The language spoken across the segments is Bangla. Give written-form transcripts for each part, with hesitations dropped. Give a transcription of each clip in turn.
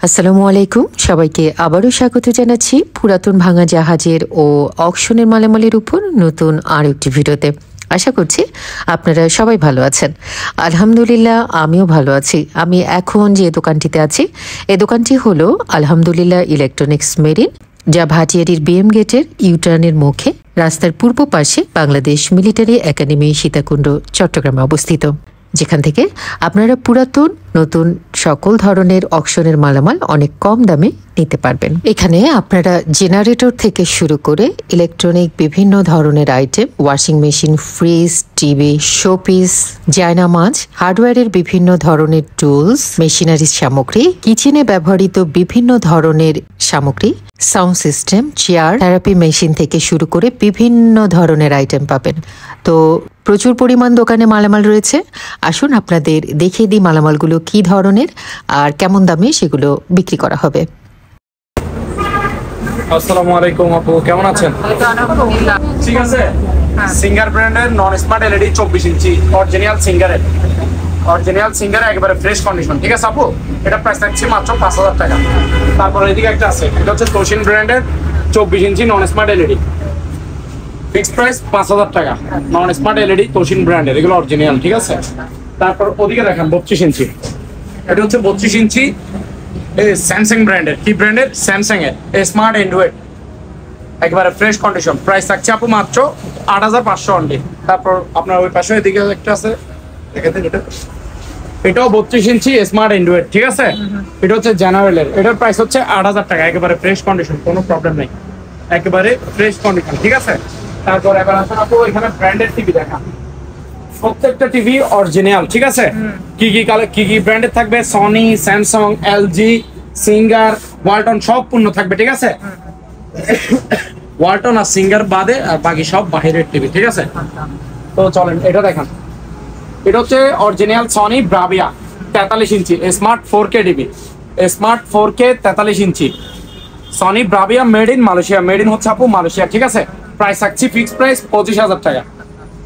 আসসালামু আলাইকুম, সবাইকে আবারও স্বাগত জানাচ্ছি পুরাতন ভাঙা জাহাজের ও অকশনের মালামালের উপর নতুন আর একটি ভিডিওতে। আশা করছি আপনারা সবাই ভালো আছেন। আলহামদুলিল্লাহ, আমিও ভালো আছি। আমি এখন যে দোকানটিতে আছি, এই দোকানটি হলো আলহামদুলিল্লাহ ইলেকট্রনিক্স মেরিন, যা ভাটিয়ারির বিএম গেটের ইউটার্নের মুখে রাস্তার পূর্ব পাশে বাংলাদেশ মিলিটারি একাডেমি সীতাকুণ্ড চট্টগ্রামে অবস্থিত, যেখান থেকে আপনারা পুরাতন নতুন সকল ধরনের অকশনের মালামাল অনেক কম দামে নিতে পারবেন। এখানে আপনারা জেনারেটর থেকে শুরু করে ইলেকট্রনিক বিভিন্ন ধরনের item, washing machine, fridge, TV, showpiece, জায়নামাজ, হার্ডওয়্যারের বিভিন্ন ধরনের টুলস, মেশিনারি সামগ্রী, কিচেনে ব্যবহৃত বিভিন্ন ধরনের সামগ্রী, sound system, chair, therapy machine থেকে শুরু করে বিভিন্ন ধরনের আইটেম পাবেন। তো প্রচুর পরিমাণ দোকানে মালামাল রয়েছে। আসুন আপনাদের দেখিয়ে দিই মালামালগুলো কি ধরনের আর কেমন দামে সেগুলো বিক্রি করা হবে। আসসালামু আলাইকুম আপু, কেমন আছেন? ঠিক আছে। সিঙ্গার ব্র্যান্ডের নন স্মার্ট এলইডি 24 ইঞ্চি অরিজিনাল সিঙ্গার একেবারে ফ্রেশ কন্ডিশন। ঠিক আছে আপু, এটা প্রাইস থাকছে মাত্র 5000 টাকা। তারপর এদিকে একটা আছে, এটা হচ্ছে তোশিন ব্র্যান্ডের 24 inch non smart LED, fixed price 5000 টাকা। নন স্মার্ট এলইডি তোশিন ব্র্যান্ডের, এগুলো অরিজিনাল। ঠিক আছে। তারপর ওদিকে দেখেন 32 ইঞ্চি, এটা হচ্ছে 32 ইঞ্চি স্যামসাং ব্র্যান্ডের। কি ব্র্যান্ডের? স্যামসাং এর স্মার্ট অ্যান্ড্রয়েড, একেবারে ফ্রেশ কন্ডিশন। প্রাইস থাকছে আপু মাত্র 8500 অনলি। তারপর আপনার ওই পাশে এদিকে একটা আছে, এটাও 32 ইঞ্চি স্মার্ট অ্যান্ড্রয়েড। ঠিক আছে। এটা হচ্ছে জেনারেলের, এটার প্রাইস হচ্ছে 8000 টাকা, একেবারে ফ্রেশ কন্ডিশন, কোনো প্রবলেম নেই, একেবারে ফ্রেশ কন্ডিশন। ঠিক আছে। তারপর এবার আসুন আপু, এখানে ব্র্যান্ডেড টিভি দেখা, প্রত্যেকটা টিভি অরিজিনাল। ঠিক আছে। কি কি ব্র্যান্ডের থাকবে? Sony, Samsung, LG, singer, Walton সব পূর্ণ থাকবে। ঠিক আছে। ওয়ালটন আর সিঙ্গার বাদে আর বাকি সব বাহিরের টিভি। ঠিক আছে। তো চলেন এটা দেখান, এটা হচ্ছে original Sony Bravia 43 inch smart 4K TV, smart 4K 43 inch Sony Bravia, made in Malaysia, made in হচ্ছে আপু মালয়েশিয়া। ঠিক আছে। প্রাইস থাকছে ফিক্সড প্রাইস 25000 টাকা,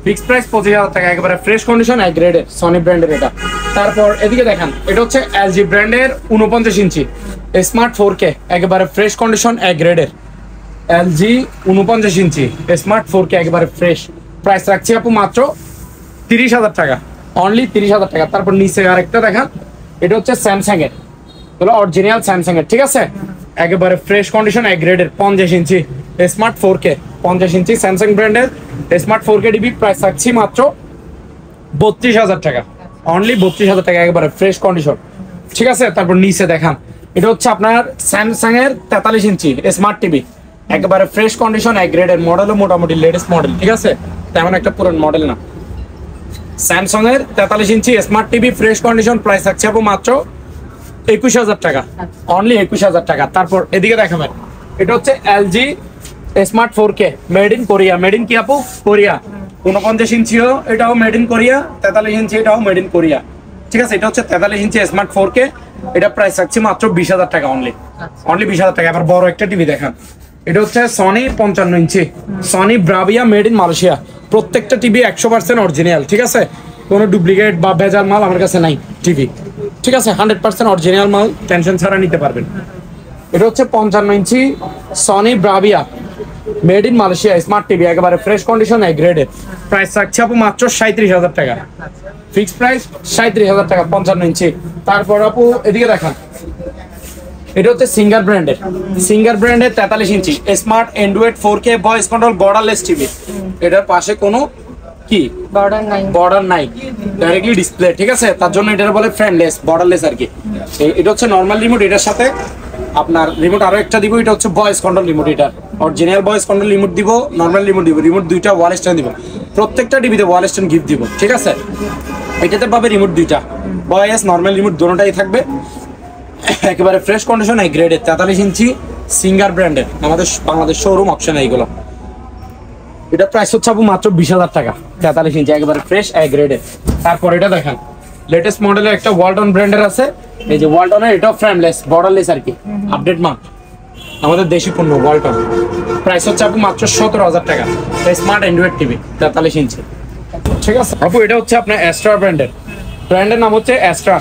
ফিক্সড প্রাইস 25000 টাকা, একেবারে ফ্রেশ কন্ডিশন, এক গ্রেডের সনি ব্র্যান্ডের এটা। তারপর এদিকে দেখেন, এটা হচ্ছে এলজি ব্র্যান্ডের 49 ইঞ্চি স্মার্ট 4K, একেবারে ফ্রেশ কন্ডিশন, এক গ্রেডের এলজি 49 ইঞ্চি স্মার্ট 4K, একেবারে ফ্রেশ। প্রাইস রাখছি আপু মাত্র 30000 টাকা, অনলি 30000 টাকা। তারপর নিচে আরেকটা দেখান, এটা হচ্ছে স্যামসাং এর, অরিজিনাল স্যামসাং এর। ঠিক আছে। একেবারে ফ্রেশ কন্ডিশন, এক গ্রেডের 50 ইঞ্চি স্মার্ট 4K, 50 ইঞ্চি স্যামসাং ব্র্যান্ডের স্মার্ট 4K টিভি। প্রাইস থাকছি মাত্র 32000 টাকা, অনলি 32000 টাকা, একেবারে ফ্রেশ কন্ডিশন। ঠিক আছে। তারপর নিচে দেখান, এটা হচ্ছে আপনার স্যামসাং এর 43 ইঞ্চি স্মার্ট টিভি, একেবারে ফ্রেশ কন্ডিশন, এক গ্রেডের, মডেলও মোটামুটি লেটেস্ট মডেল। ঠিক আছে। তেমন একটা পুরনো মডেল না। স্যামসাং এর 43 inch smart TV, fresh condition. Price থাকছে আপু মাত্র 21000 টাকা, অনলি 21000 টাকা। তারপর এদিকে দেখাবেন, এটা হচ্ছে LG smart 4K, made in Korea, made in কি আপু? কোরিয়া। 49 ইঞ্চিও এটাও মেড ইন কোরিয়া, 43 ইঞ্চি এটাও মেড ইন কোরিয়া। ঠিক আছে। এটা হচ্ছে 43 ইঞ্চি স্মার্ট 4K, এটা প্রাইস থাকছে মাত্র 20000 টাকা, অনলি 20000 টাকা। এবার বড় একটা টিভি দেখান, এটা হচ্ছে Sony 55 inch Sony Bravia, made in Malaysia. প্রত্যেকটা টিভি 100% অরিজিনাল। ঠিক আছে। কোনো ডুপ্লিকেট বা ভেজাল মাল আমার কাছে নাই টিভি। ঠিক আছে। 100% অরিজিনাল মাল, টেনশন ছাড়া নিতে পারবেন। এটা হচ্ছে 55 inch Sony Bravia, made in Malaysia smart TV, একেবারে ফ্রেশ কন্ডিশন, এক গ্রেডের। প্রাইস থাকছে আপু মাত্র 37000 টাকা, ফিক্সড প্রাইস 37000 টাকা, 55 ইঞ্চি। তারপর আপু এদিকে দেখান, এটা হচ্ছে সিঙ্গার ব্র্যান্ডের 43 inch smart Android 4K voice control borderless TV. এটার পাশে কোনো কি বর্ডার নাই, ডাইরেক্টলি ডিসপ্লে। ঠিক আছে। তার জন্য এটা বলে ফ্রেমলেস, বর্ডারলেস আর কি। এটা হচ্ছে নর্মাল রিমোট, এটার সাথে আপনার রিমোট আরো একটা দিব, এটা হচ্ছে ভয়েস কন্ট্রোল রিমোট। এটা অরিজিনাল ভয়েস কন্ট্রোল রিমোট দিব, নর্মাল রিমোট দিব, রিমোট দুইটা ওয়াল স্ট্যান্ড দিব, প্রত্যেকটা টিভিতে ওয়াল স্ট্যান্ড গিফট দিব। ঠিক আছে। এটাতে পাবে রিমোট দুইটা, ভয়েস নর্মাল রিমোট দুটোটাই থাকবে, একেবারে ফ্রেশ কন্ডিশন, এক গ্রেডের 43 ইঞ্চি সিঙ্গার ব্র্যান্ডের, আমাদের বাংলাদেশ শোরুম অপশন এইগুলো। এটা প্রাইস হচ্ছে আপু মাত্র 20000 টাকা, 43 ইঞ্চি, একেবারে ফ্রেশ, এক গ্রেডের। তারপর এটা দেখেন, লেটেস্ট মডেলের একটা ওয়ালটন ব্র্যান্ডের আছে, এই যে ওয়ালটনের, এটাও ফ্রেমলেস, বর্ডারলেস আর কি, আপডেট মাল, আমাদের দেশি পণ্য ওয়ালটন। প্রাইস হচ্ছে আপু মাত্র 17000 টাকা, স্মার্ট অ্যান্ড্রয়েড টিভি 43 ইঞ্চি। ঠিক আছে আপু, এটা হচ্ছে আপনার অ্যাস্ট্রা ব্র্যান্ডের নাম হচ্ছে অ্যাস্ট্রা।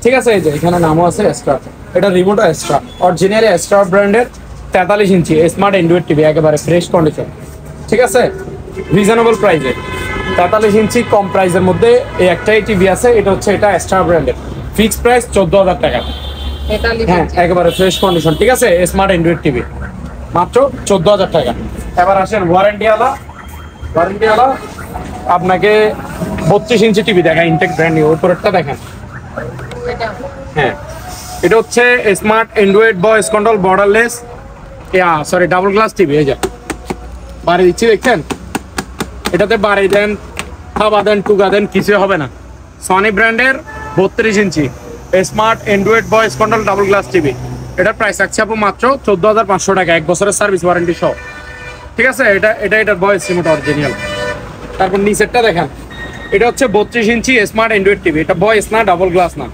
ঠিক আছে। এই যে এখানে নামও আছে অ্যাস্ট্রা, এটা রিমোট এক্সট্রা, অরিজিনাল এক্সট্রা ব্র্যান্ডের 43 ইঞ্চি স্মার্ট অ্যান্ড্রয়েড টিভি, একেবারে ফ্রেশ কন্ডিশন, ঠিক আছে, রিজনেবল প্রাইসে। 43 ইঞ্চি কম প্রাইসের মধ্যে এই একটাই টিভি আছে, এটা হচ্ছে এটা এক্সট্রা ব্র্যান্ডের, ফিক্সড প্রাইস 14,000 টাকা। হ্যাঁ, একেবারে ফ্রেশ কন্ডিশন, ঠিক আছে, স্মার্ট অ্যান্ড্রয়েড টিভি মাত্র 14,000 টাকা। এবার আসেন ওয়ারেন্টিওয়ালা আপনাকে 32 ইঞ্চি টিভি দেখা, ইনটেক ব্র্যান্ড নিউ, উপরেরটা দেখেন। হ্যাঁ, এটা হচ্ছে smart Android voice control borderless double glass TV. এই যে বাড়ি দিচ্ছি, দেখছেন, এটাতে বাড়ি দেন, খাওয়া দেন, টুকা দেন, কিছু হবে না। সনি ব্র্যান্ডের 32 inch smart Android voice control double glass TV, এটার প্রাইস আছে আপু মাত্র 14,500 টাকা, 1 বছরের সার্ভিস ওয়ারেন্টি সহ, ঠিক আছে। এটার ভয়েস রিমোট অরিজিনাল। তারপর নিচেরটা দেখেন, এটা হচ্ছে 32 ইঞ্চি স্মার্ট অ্যান্ড্রয়েড টিভি, এটা ভয়েস না, ডাবল গ্লাস না,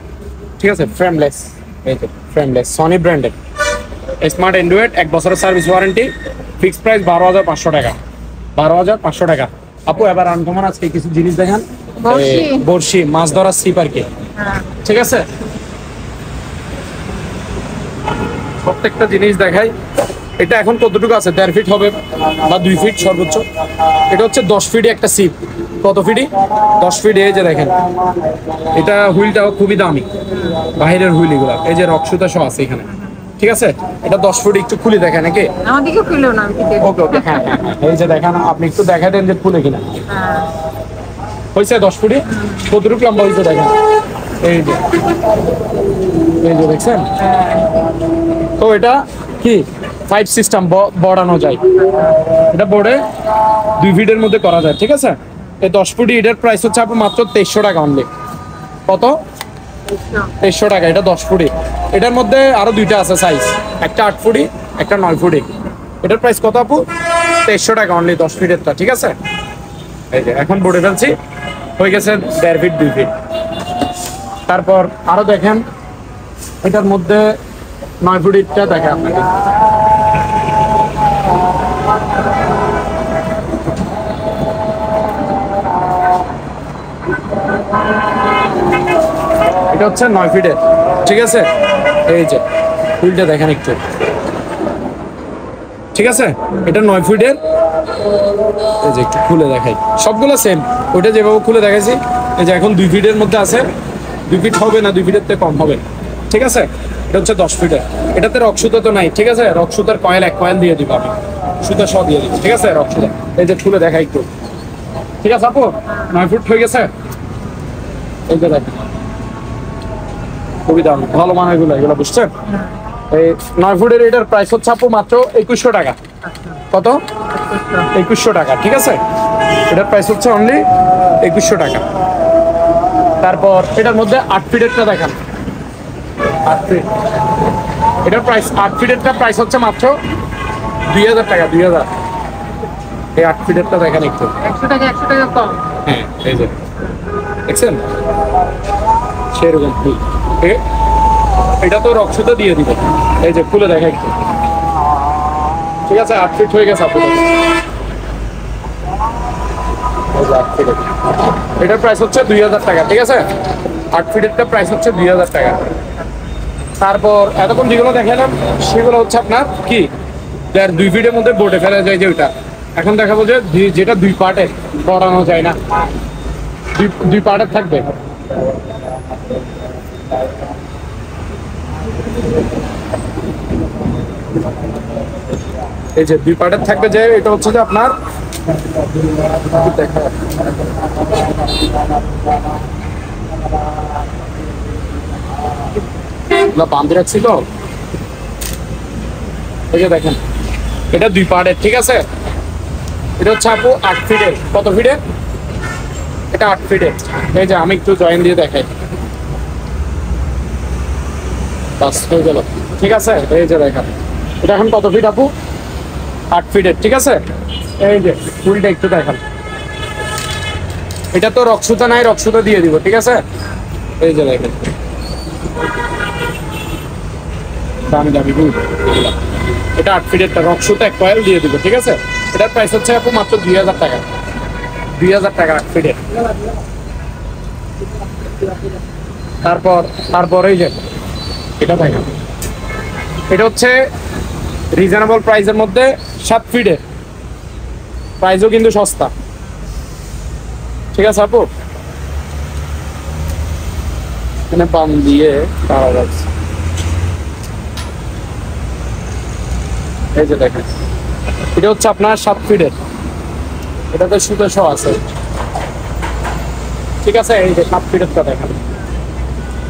ঠিক আছে, ফ্রেমলেস, এই যে ফ্রেমলেস সনি ব্র্যান্ডের স্মার্ট অ্যান্ড্রয়েড, 1 বছরের সার্ভিস ওয়ারেন্টি, ফিক্সড প্রাইস 12,500 টাকা, 12,500 টাকা। আপু এবার আনকমন আজকে কিছু জিনিস দেখেন, বড়শি মাছ ধরার ছিপ আর কি, ঠিক আছে, প্রত্যেকটা জিনিস দেখাই। এটা এখন কতটুকু আছে, 1.5 ফিট হবে বা 2 ফিট সর্বোচ্চ। এটা হচ্ছে 10 ফিটে একটা ছিপ, কত ফিটে, 10 ফিট। এই যে দেখেন, এটা হুইলটাও খুবই দামি, বাইরের হুইল এগুলা, এই যে রক্সুতা সহ আছে এখানে, ঠিক আছে। এটা 10 ফুট, একটু খুলে দেখেন নাকি, আমাদেরকে খুলেও না, ওকে ওকে, হ্যাঁ হ্যাঁ, এই যে দেখেন, আপনি একটু দেখা দেন যে খুলে কিনা, হয়েছে 10 ফুটে, কতটুকু লম্বা হয়েছে দেখেন, এই যে দেখছেন। তো এটা কি 5 সিস্টেম বড়ানো যায়, এটা বোর্ডে 2 ফিটের মধ্যে করা যায়, ঠিক আছে। এই 10 ফুটি, এটার প্রাইস হচ্ছে আপনার মাত্র 2300 টাকা অনলি। কত? 2300 টাকা, এটা 10 ফুটি। এটার মধ্যে আরো দুইটা আছে সাইজ, একটা 8 ফুটি, একটা 9 ফুটি। এটার প্রাইস কত আপু? 2300 টাকা অনলি 10 ফিটেরটা, ঠিক আছে। এই যে এখন বোর্ডে ফেলছি, হয়ে গেছে 1.5 ফিট 2 ফিট। তারপর আরো দেখেন, এটার মধ্যে 9 ফুটিরটা দেখে আপনাকে, এটা হচ্ছে 9 ফিটের, ঠিক আছে। এই যে হুইলটা দেখেন একটু, ঠিক আছে, এটা 9 ফিটের। এই যে একটু খুলে দেখাই, সবগুলো সেম, ওইটা যেভাবে খুলে দেখাইছি। এই যে এখন 2 ফিটের মধ্যে আছে, 2 ফিট হবে না, 2 ফিটের থেকে কম হবে, ঠিক আছে। এটা হচ্ছে 10 ফিটের, এটাতে রক সুতা তো নাই, ঠিক আছে। রক সুতার কয়েল, 1 কয়েল দিয়ে দিব আমি, সুতা সহ দিয়ে দিব, ঠিক আছে, রক সুতা। এই যে খুলে দেখাই একটু, ঠিক আছে আপু, 9 ফুট হয়ে গেছে। এই যে দেখেন, খুবই দাম, ভালো মানের এগুলো বুঝছেন। এই 9 ফুটের এটার প্রাইস হচ্ছে আপু মাত্র 2100 টাকা। কত? 2100 টাকা, ঠিক আছে। এটার প্রাইস হচ্ছে অনলি 2100 টাকা। তারপর এটার মধ্যে 8 ফিটেরটা দেখান, 8 ফিট, এটার প্রাইস 8 ফিটেরটা প্রাইস হচ্ছে মাত্র 2000 টাকা, 2000। এই 8 ফিটেরটা দেখেন একটু, 100 টাকা কম। হ্যাঁ, এই যে দেখছেন সেরকম ফুল, এটা তো রক্সুতা দিয়ে দিব। এই যে খুলে দেখা একটু, ঠিক আছে। 8 ফিট হয়ে গেছে আপনাদের, এটার প্রাইস হচ্ছে 2000 টাকা, ঠিক আছে। 8 ফিটেরটা প্রাইস হচ্ছে 2000 টাকা। তারপর এতক্ষণ যেগুলো দেখালাম সেগুলো হচ্ছে আপনার কি 2 ফিটের মধ্যে বোর্ডে ফেলা যায়, যে ওইটা। এখন দেখাবো যে যেটা 2 পার্টে বড়ানো যায় না, 2 পার্টের থাকবে। এই যে 2 পার্টের থাকবে, যে এটা হচ্ছে যে আপনার বান্ধে রাখছি তো, এই যে দেখেন, এটা 2 পার্টের, ঠিক আছে। এটা হচ্ছে আপু 8 ফিটের, কত ফিটের? এটা 8 ফিটের। এই যে আমি একটু জয়েন দিয়ে দেখাই, বাস হয়ে গেল, ঠিক আছে। এই যে দেখেন, এটা এখন কত ফিট আপু? 8 ফিটের, ঠিক আছে। এই যে ফুলটা একটু দেখান, এটা তো রক্সুতা নাই, রক্সুতা দিয়ে দিব, ঠিক আছে। এই যে দেখেন, দামি দামি ফুল, এটা 8 ফিটেরটা, রক্সুতা 1 কয়েল দিয়ে দিব, ঠিক আছে। এটার প্রাইস হচ্ছে আপু মাত্র 2000 টাকা, 2000 টাকা 8 ফিটের। তারপর এই যে এটা দেখেন, এটা হচ্ছে রিজনেবল প্রাইসের মধ্যে 7 ফিটের, প্রাইসও কিন্তু সস্তা। ঠিক আছে আপু, এখানে বাম দিয়ে পাওয়া যাচ্ছে। এই যে দেখেন, এটা হচ্ছে আপনার 7 ফিটের, এটাতে সুতো সহ আছে। ঠিক আছে, এই যে 7 ফিটেরটা দেখেন,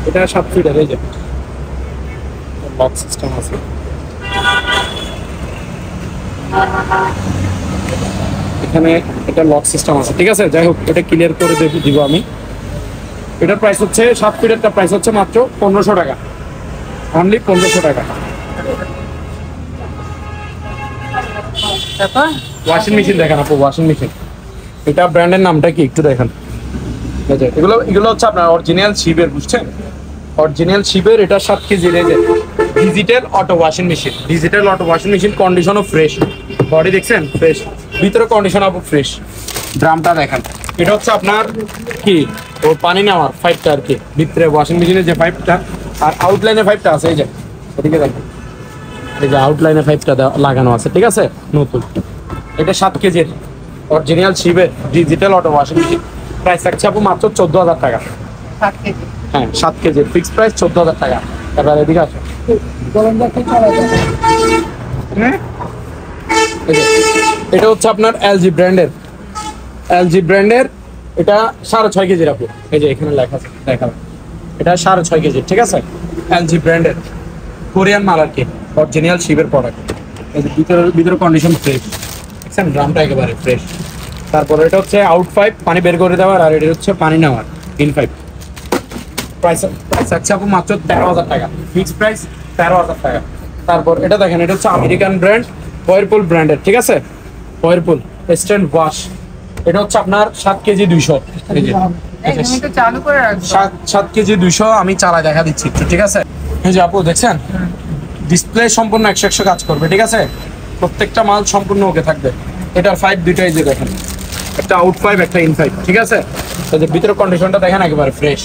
এটা 7 ফিটের। এই যে লক সিস্টেম আছে, এখানে এটা লক সিস্টেম আছে। ঠিক আছে, যাই হোক এটা ক্লিয়ার করে দিব আমি। এটার প্রাইস হচ্ছে 7 ফিটেরটা প্রাইস হচ্ছে মাত্র 1500 টাকা, অনলি 1500 টাকা। ওয়াশিং মেশিন দেখেন আপু, ওয়াশিং মেশিন, এটা ব্র্যান্ডের নামটা কি একটু দেখেন। এগুলো হচ্ছে আপনার অরিজিনাল শিবের, বুঝছেন, অরিজিনাল শিবের। এটা 7 কেজি রেঞ্জের digital auto washing machine, digital auto washing machine. কন্ডিশনও ফ্রেশ, বডি দেখছেন ফ্রেশ, ভিতরে কন্ডিশন আপু ফ্রেশ। ড্রামটা দেখেন, এটা হচ্ছে আপনার কি ও পানি নেওয়ার পাইপটা আর কি, ভিতরে ওয়াশিং মেশিনের যে পাইপটা আর আউটলাইনে পাইপটা আছে। এই যে এদিকে দেখেন, এই যে আউটলাইনে পাইপটা লাগানো আছে। ঠিক আছে, নতুন। এটা 7 কেজির অরিজিনাল শিবের digital auto washing machine. Price থাকছে আপু মাত্র 14,000 টাকা। 7 কেজি। হ্যাঁ, 7 কেজির ফিক্স প্রাইস 14,000 টাকা। এবার এদিকে আছে, এটা হচ্ছে আপনার এলজি ব্র্যান্ডের, এলজি ব্র্যান্ডের। এটা 6.5 কেজির আপু, এই যে এখানে লেখা আছে, দেখা এটা 6.5 কেজি। ঠিক আছে, এলজি ব্র্যান্ডের, কোরিয়ান মাল আর কি, অরিজিনাল শিবের প্রোডাক্ট। এই যে ভিতরে কন্ডিশন ফ্রেশ, দেখছেন ড্রামটা একেবারে ফ্রেশ। তারপর এটা হচ্ছে আউট পাইপ, পানি বের করে দেওয়ার, আর এটা হচ্ছে পানি নেওয়ার ইন পাইপ। প্রাইস আছে আপু মাত্র 13,000 টাকা, ফিক্স প্রাইস 13,000 টাকা। তারপর এটা দেখেন, এটা হচ্ছে আমেরিকান ব্র্যান্ড, ওয়ারপুল ব্র্যান্ডের। ঠিক আছে, ওয়ারপুল স্ট্যান্ড ওয়াশ। এটা হচ্ছে আপনার 7 কেজি 200। এই যে তুমি তো চালু করে রাখছো। 7 কেজি 200 আমি চালাই দেখা দিচ্ছি একটু। ঠিক আছে, এই যে আপু দেখছেন, ডিসপ্লে সম্পূর্ণ 100 কাজ করবে। ঠিক আছে, প্রত্যেকটা মাল সম্পূর্ণ ওকে থাকবে। এটার পাইপ দুইটাই যে দেখেন, একটা আউট পাইপ একটা ইন পাইপ। ঠিক আছে, এই যে ভিতরে কন্ডিশনটা দেখেন একেবারে ফ্রেশ।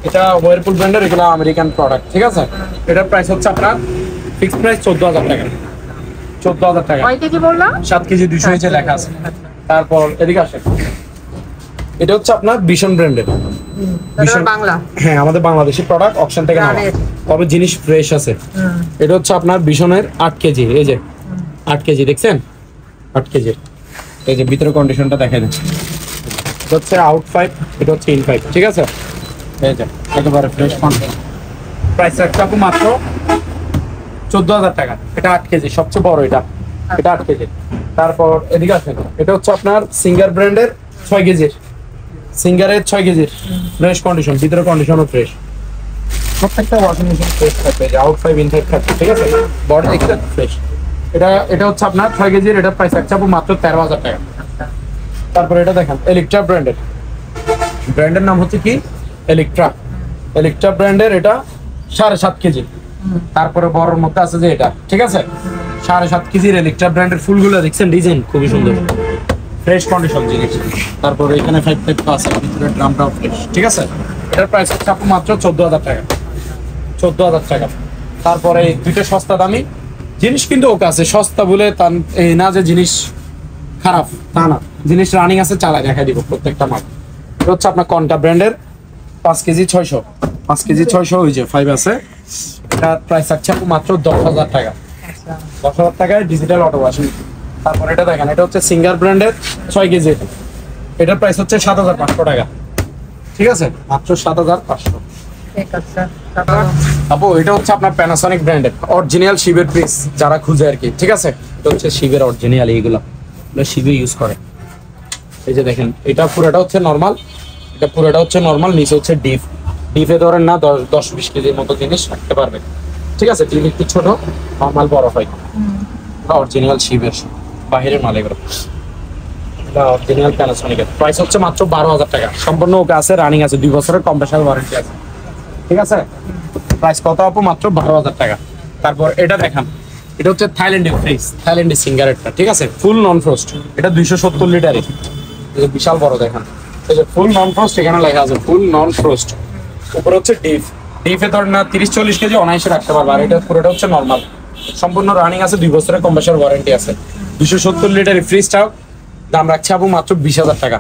এটা ওয়ারপুল ব্র্যান্ডের, এগুলো আমেরিকান প্রোডাক্ট। ঠিক আছে, এটার প্রাইস হচ্ছে আপনার ফিক্স প্রাইস 14,000 টাকা। 14,000 টাকা। কয় কেজি বললাম? 7 কেজি 200 হয়েছে লেখা আছে। তারপর এদিকে আসেন, এটা হচ্ছে আপনার বিশন ব্র্যান্ডের, এটা বাংলা। হ্যাঁ আমাদের বাংলাদেশি প্রোডাক্ট, অকশন থেকে নেওয়া, তবে জিনিস ফ্রেশ আছে। এটা হচ্ছে আপনার বিশনের 8 কেজি। এই যে 8 কেজি দেখছেন, 8 কেজি। এই যে ভিতরে কন্ডিশনটা দেখেন, এটা হচ্ছে আউট পাইপ, এটা হচ্ছে ইন পাইপ। ঠিক আছে, এই যে একেবারে ফ্রেশ কন্ডিশন। প্রাইস রাখতে আপু মাত্র 14,000 টাকা। এটা 8 কেজি, সবচেয়ে বড় এটা, এটা 8 কেজি। তারপর এদিকে আসেন, এটা হচ্ছে আপনার সিঙ্গার ব্র্যান্ডের 6 কেজির, সিঙ্গারের 6 কেজির ফ্রেশ কন্ডিশন, ভিতরে কন্ডিশনও ফ্রেশ। প্রত্যেকটা ওয়াশিং মেশিন ফ্রেশ থাকবে, আউট পাইপ ইন পাইপ থাকবে। ঠিক আছে, বডি দেখতে ফ্রেশ। এটা হচ্ছে আপনার 6 কেজির, এটা প্রাইস রাখছে আপু মাত্র 13,000 টাকা। তারপর এটা দেখেন, ইলেকট্রা ব্র্যান্ডের, ব্র্যান্ডের নাম হচ্ছে কি ইলেকট্রা, ইলেকট্রা ব্র্যান্ডের। এটা 7.5 কেজি। তারপরে বড়র মধ্যে আছে যে এটা। ঠিক আছে, 7.5 কেজির ইলেকট্রা ব্র্যান্ডের। ফুলগুলো দেখছেন, ডিজাইন খুবই সুন্দর, ফ্রেশ কন্ডিশন জিনিস। তারপরে এখানে 5 টাইপ আছে, ভিতরে ড্রামটাও ফ্রেশ। ঠিক আছে, এটার প্রাইস হচ্ছে আপু মাত্র 14,000 টাকা। 14,000 টাকা। তারপরে দুইটা সস্তা দামি জিনিস কিন্তু ওকে আছে, সস্তা বলে তা এই না যে জিনিস খারাপ, তা না, জিনিস রানিং আছে, চালাই দেখা দিব প্রত্যেকটা মাল। এটা হচ্ছে আপনার কন্টা ব্র্যান্ডের 5 কেজি 600, 5 কেজি 600, ওই যে 5 আছে। এটার প্রাইস থাকছে আপু মাত্র 10,000 টাকা। 10,000 টাকায় ডিজিটাল অটো ওয়াশিং। তারপর এটা দেখেন, এটা হচ্ছে সিঙ্গার ব্র্যান্ডের 6 কেজি, এটার প্রাইস হচ্ছে 7,500 টাকা। ঠিক আছে, মাত্র 7,500। ঠিক আছে। তারপর আপু এটা হচ্ছে আপনার প্যানাসনিক ব্র্যান্ডের অরিজিনাল শিবের পিস, যারা খুঁজে আর কি। ঠিক আছে, এটা হচ্ছে শিবের অরিজিনাল, এইগুলো শিবে ইউজ করে। এই যে দেখেন, এটা পুরোটা হচ্ছে নরমাল, এটা পুরোটা হচ্ছে নরমাল, নিচে হচ্ছে ডিপ। ডিপে ধরেন না 10-20 কেজির মতো জিনিস রাখতে পারবে। ঠিক আছে, ডিপ একটু ছোট, নরমাল বড় হয়। অরিজিনাল শিবের বাহিরের মাল এগুলো, এটা অরিজিনাল প্যানাসনিকের। প্রাইস হচ্ছে মাত্র 12,000 টাকা। সম্পূর্ণ ওকে আছে, রানিং আছে, 2 বছরের কম্প্রেসার ওয়ারেন্টি আছে। ঠিক আছে, প্রাইস কত আপু? মাত্র 12,000 টাকা। তারপর এটা দেখান, এটা হচ্ছে থাইল্যান্ডের ফ্রিজ, থাইল্যান্ডের সিঙ্গারেটটা। ঠিক আছে, ফুল নন ফ্রোস্ট, এটা 270 লিটারের, বিশাল বড় দেখান। এই যে ফুল নন ফ্রোস্ট, এখানে লেখা আছে ফুল নন ফ্রোস্ট। উপরে হচ্ছে ডিপ, ডিপে ধর না 30-40 কেজি অনায়াসে রাখতে পারবে। আর এটা পুরোটা হচ্ছে নর্মাল, সম্পূর্ণ রানিং আছে, 2 বছরের কম্প্রেসর ওয়ারেন্টি আছে। 270 লিটার ফ্রিজটাও দাম রাখছে আপু মাত্র 20,000 টাকা,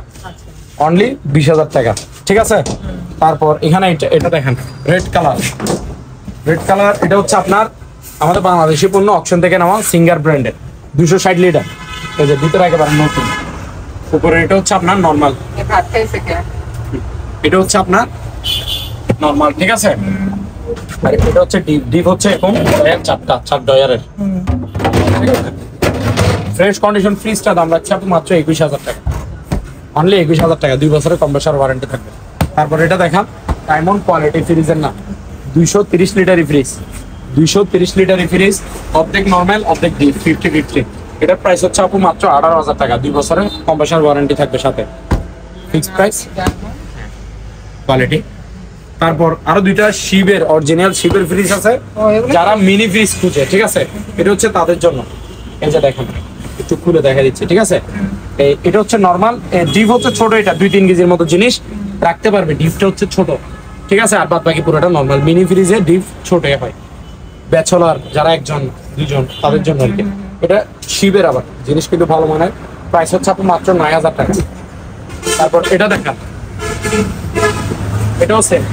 অনলি 20,000 টাকা, ঠিক আছে। তারপর এখানে এটা দেখেন রেড কালার, এটা হচ্ছে আপনার আমাদের বাংলাদেশি পণ্য, অকশন থেকে নেওয়া, সিঙ্গার ব্র্যান্ডের, 260 লিটার। এই যে ভিতরে একেবারে নতুন, উপরে এটা হচ্ছে আপনার নর্মাল, ভাত খাইছে কে? এটা হচ্ছে আপনার নর্মাল, ঠিক আছে। আর এটা হচ্ছে ডিপ হচ্ছে এরকম 4 ডয়ারের, ফ্রেশ কন্ডিশন ফ্রিজটা দাম রাখছে আপনি মাত্র 21,000 টাকা, অনলি 21,000 টাকা, 2 বছরের কম্প্রেসর ওয়ারেন্টি থাকবে। তারপর এটা দেখান ডায়মন্ড কোয়ালিটি ফ্রিজের নাম, 230 লিটারি ফ্রিজ, 230 লিটারি ফ্রিজ, অর্ধেক নর্মাল অর্ধেক ডিপ, 50-50। এটার প্রাইস হচ্ছে আপু মাত্র 18,000 টাকা, 2 বছরের কম্প্রেসর ওয়ারেন্টি থাকবে সাথে, ফিক্সড প্রাইস কোয়ালিটি। তারপর আরো 2টা শিবের অরিজিনাল শিবের ফ্রিজ আছে, যারা মিনি ফ্রিজ খুঁজে, ঠিক আছে, এটা হচ্ছে তাদের জন্য। এই যে দেখেন একটু খুলে দেখা দিচ্ছে, ঠিক আছে। এটা হচ্ছে নরমাল, ডিপ হচ্ছে ছোট, এটা 2-3 কেজির মতো জিনিস রাখতে পারবে, ডিপটা হচ্ছে ছোট, ঠিক আছে। আর বাদ বাকি পুরোটা নরমাল, মিনি ফ্রিজে ডিপ ছোট হয়, ব্যাচেলর যারা 1-2 জন তাদের জন্য আর কি। এটা শিবের আবার জিনিস কিন্তু ভালো মানের, প্রাইস হচ্ছে আপনার মাত্র 9,000 টাকা। তারপর এটা দেখান, এটাও সেম,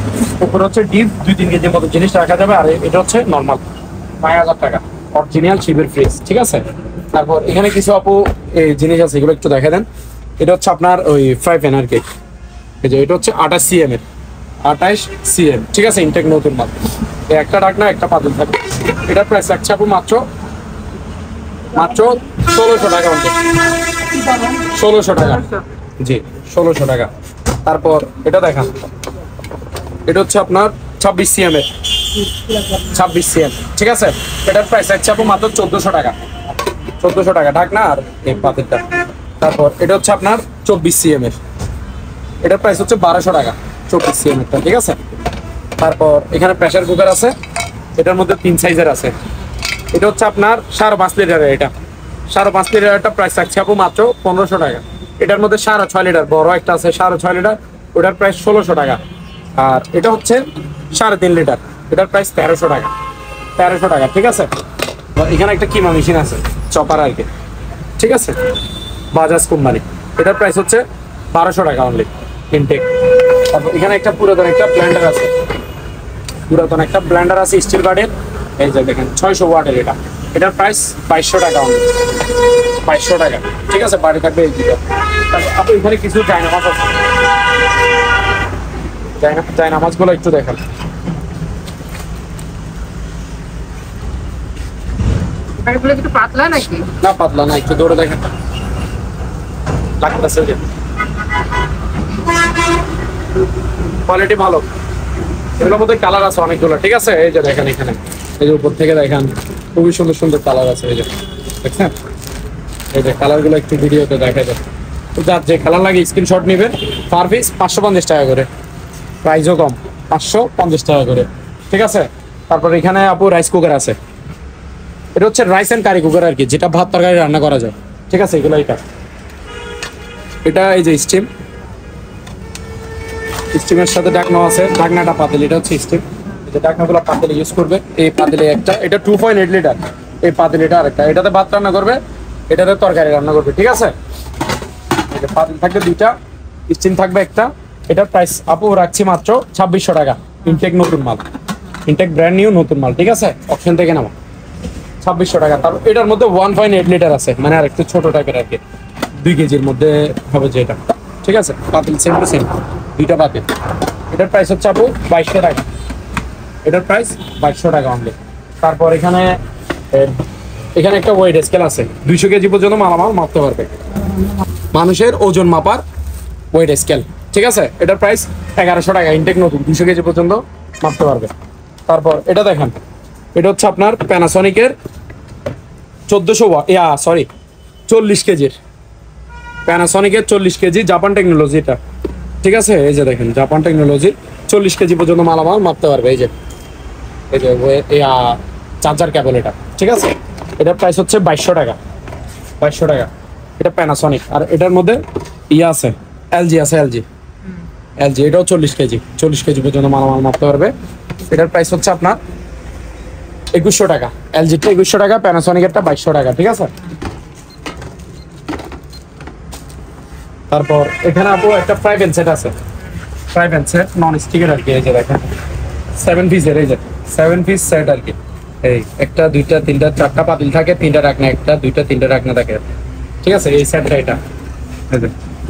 উপরে হচ্ছে ডিপ 2-3 কেজির মতো জিনিস রাখা যাবে, আর এটা হচ্ছে নর্মাল, 9,000 টাকা, অরিজিনাল শিবের ফ্রিজ, ঠিক আছে। তারপর এখানে কিছু আপু এই জিনিস আছে, এগুলো একটু দেখা দেন। এটা হচ্ছে আপনার ওই ফ্রাই প্যান আর কি, এই যে এটা হচ্ছে 28 cm এর, 28 cm, ঠিক আছে, ইনটেক নতুন মাল, একটা ঢাকনা একটা পাতিল থাকবে। এটার প্রাইস রাখছে আপু মাত্র 1600 টাকা, 1600 টাকা, জি 1600 টাকা। তারপর এটা দেখান, এটা হচ্ছে আপনার 26 cm এর, 26 cm, ঠিক আছে। এটার প্রাইস রাখছে আপু মাত্র 1400 টাকা, 1400 টাকা ঢাকনা আর এই পাতিলটা। তারপর এটা হচ্ছে আপনার 24 cm এর, এটার প্রাইস হচ্ছে 1200 টাকা, 24 cm এরটা, ঠিক আছে। তারপর এখানে প্রেসার কুকার আছে, এটার মধ্যে 3 সাইজের আছে। এটা হচ্ছে আপনার 5.5 লিটারের, এটা 5.5 লিটারটা প্রাইস রাখছে আপু মাত্র 1500 টাকা। এটার মধ্যে 6.5 লিটার বড় একটা আছে, 6.5 লিটার, ওটার প্রাইস 1600 টাকা। আর এটা হচ্ছে 3.5 লিটার, এটার প্রাইস 1300 টাকা, 1300 টাকা, ঠিক আছে। এখানে একটা কিমা মেশিন আছে, চপার আর কি, ঠিক আছে, বাজাজ কোম্পানি, এটার প্রাইস হচ্ছে 1200 টাকা অনলি, ইনটেক। তারপর এখানে একটা পুরাতন একটা ব্লেন্ডার আছে, স্টিল গার্ডের, এই যে দেখেন 600 ওয়াটের, এটার প্রাইস 2200 টাকা অনলি, 2200 টাকা, ঠিক আছে। বাড়ি থাকবে এই দুটো। তারপর আপনি এখানে কিছু জায়নামাজ আছে, জায়নামাজগুলো একটু দেখান। এগুলো একটু পাতলা নাকি? না পাতলা না, একটু দৌড়ে দেখেন, লাগতেছে যে কোয়ালিটি ভালো। এগুলোর মধ্যে কালার আছে অনেকগুলো, ঠিক আছে। এই যে দেখেন এখানে, এই যে উপর থেকে দেখেন খুবই সুন্দর সুন্দর কালার আছে, এই যে দেখছেন, এই যে কালারগুলো একটু ভিডিওতে দেখা যায়। তো যার যে কালার লাগে স্ক্রিনশট নেবেন, পার পিস 550 টাকা করে, প্রাইসও কম, 550 টাকা করে, ঠিক আছে। তারপর এখানে আপু রাইস কুকার আছে, এটা হচ্ছে রাইস এন্ড কারি কুকার আর কি, যেটা ভাত তরকারি রান্না করা যায়, ঠিক আছে। এগুলো এটা এই যে স্টিমের সাথে ঢাকনা আছে, ঢাকনাটা পাতিল, এটা হচ্ছে স্টিম, এই যে ঢাকনাগুলো পাতিলে ইউজ করবে। এই পাতিলে একটা, এটা 2.8 লিটার, এই পাতিলটা আরেকটা, এটাতে ভাত রান্না করবে, এটাতে তরকারি রান্না করবে, ঠিক আছে। এই যে পাতিল থাকবে 2টা, স্টিম থাকবে একটা। এটার প্রাইস আপু রাখছি মাত্র 2600 টাকা, ইনটেক নতুন মাল, ইনটেক ব্র্যান্ড নিউ নতুন মাল, ঠিক আছে, অপশন থেকে নেওয়া, 2600 টাকা। তারপর এটার মধ্যে 1.8 লিটার আছে, মানে আর একটু ছোট টাইপের আর কি, 2 কেজির মধ্যে হবে যেটা, ঠিক আছে। পাতিল সেম টু সেম, 2টা পাতিল। এটার প্রাইস হচ্ছে আপু 2200 টাকা, এটার প্রাইস 2200 টাকা অনলি। তারপর এখানে একটা ওয়েট স্কেল আছে, 200 কেজি পর্যন্ত মালামাল মাপতে পারবে, মানুষের ওজন মাপার ওয়েট স্কেল, ঠিক আছে। এটার প্রাইস 1100 টাকা, ইনটেক নতুন, 200 কেজি পর্যন্ত মাপতে পারবে। তারপর এটা দেখেন, এটা হচ্ছে আপনার প্যানাসনিকের 40 কেজির, প্যানাসনিকের 40 কেজি, জাপান টেকনোলজি এটা, ঠিক আছে। এই যে দেখেন জাপান টেকনোলজি, 40 কেজি পর্যন্ত মালামাল মাপতে পারবে। এই যে চার্জার কেবল এটা, ঠিক আছে। এটার প্রাইস হচ্ছে 2200 টাকা, 2200 টাকা, এটা প্যানাসনিক। আর এটার মধ্যে আছে এলজি আছে, এলজি, এটাও 40 কেজি পর্যন্ত মালামাল মাপতে পারবে। এটার প্রাইস হচ্ছে আপনার 2100 টাকা। এলজিটা 2100 টাকা, প্যানাসোনিকেরটা 2200 টাকা, ঠিক আছে। তারপর এখানে আপু একটা ফ্রাই প্যান সেট আছে, ফ্রাই প্যান সেট নন স্টিকের আর কি। এই যে দেখেন 7 পিসের, এই যে 7 পিস সেট আর কি। এই একটা, দুইটা, তিনটা, চারটা পাতিল থাকে, তিনটা রাখনা, একটা, দুইটা, তিনটা রাখনা থাকে, ঠিক আছে। এই সেটটা এটা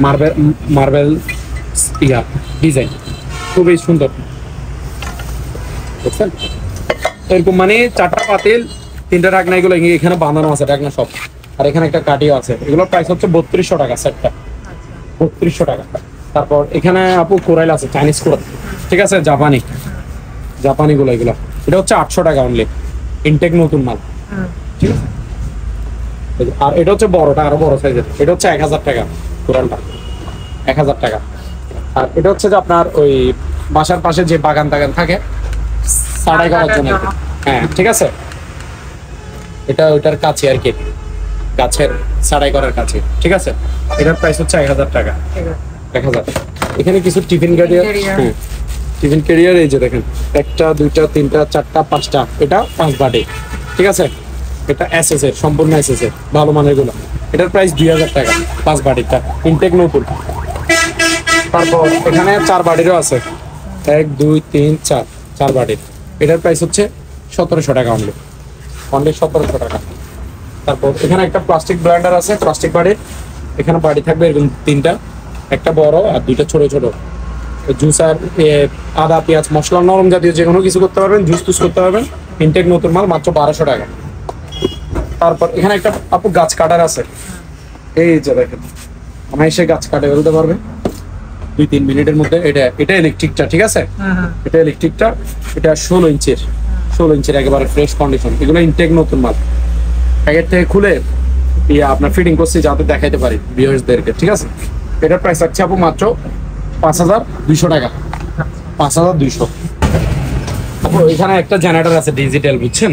মার্বেল মার্বেল ইয়া ডিজাইন, খুবই সুন্দর, বুঝছেন। এরকম মানে চারটা পাতিল, তিনটা রাখনা, এগুলো এখানে বাঁধানো আছে রাখনা সব। আর এখানে একটা কাঠিও আছে। এগুলোর প্রাইস হচ্ছে 3200 টাকা সেটটা, 3200 টাকা। তারপর এখানে আপু কোরাইল আছে, চাইনিজ কোরাইল, ঠিক আছে, জাপানি গুলো এগুলো। এটা হচ্ছে 800 টাকা অনলি, ইনটেক নতুন মাল, ঠিক আছে। আর এটা হচ্ছে বড়টা, আরো বড় সাইজের, এটা হচ্ছে 1000 টাকা কোরালটা, 1000 টাকা। আর এটা হচ্ছে যে আপনার ওই বাসার পাশে যে বাগান টাগান থাকে সাড়াই করার জন্য, হ্যাঁ ঠিক আছে। এটা ওইটার কাছে আর কি, গাছের সাড়াই করার কাছে, ঠিক আছে। এটার প্রাইস হচ্ছে 1000 টাকা, 1000। এখানে কিছু টিফিন ক্যারিয়ার, হ্যাঁ টিফিন ক্যারিয়ার, এই যে দেখেন একটা, দুইটা, তিনটা, চারটা, পাঁচটা, এটা 5 বাটি, ঠিক আছে। এটা এসএস এর, সম্পূর্ণ এসএস এর, ভালো মানের গুলো। এটার প্রাইস 2000 টাকা 5 বাটিটা, ইনটেক নতুন। তারপর এখানে 4 বাটিরও আছে, 1 2 3 4, 4 বাটির। এটার প্রাইস হচ্ছে 1700 টাকা অনলি, 1700 টাকা। তারপর এখানে একটা প্লাস্টিক ব্লেন্ডার আছে, প্লাস্টিক বাড়ির। এখানে বাড়ি থাকবে এরকম 3টা, একটা বড় আর 2টা ছোট ছোট। জুসার, আদা, পেঁয়াজ, মশলা, নরম জাতীয় যে কোনো কিছু করতে পারবেন, জুস টুস করতে পারবেন। ইনটেক নতুন মাল, মাত্র 1200 টাকা। তারপর এখানে একটা আপু গাছ কাটার আছে, এই যে দেখেন, আমি এসে গাছ কাটে ফেলতে পারবে 2-3 মিনিটের মধ্যে। এটা ইলেকট্রিকটা, ঠিক আছে। এটা ইলেকট্রিকটা, এটা 16 ইঞ্চির একেবারে ফ্রেশ কন্ডিশন। এগুলো ইনটেক নতুন মাল, প্যাকেট থেকে খুলে আপনার ফিটিং করছি যাতে দেখাইতে পারি ভিউয়ার্সদেরকে, ঠিক আছে। এটার প্রাইস আছে আপু মাত্র 5200 টাকা, 5200। আপু এখানে একটা জেনারেটর আছে ডিজিটাল, বুঝছেন।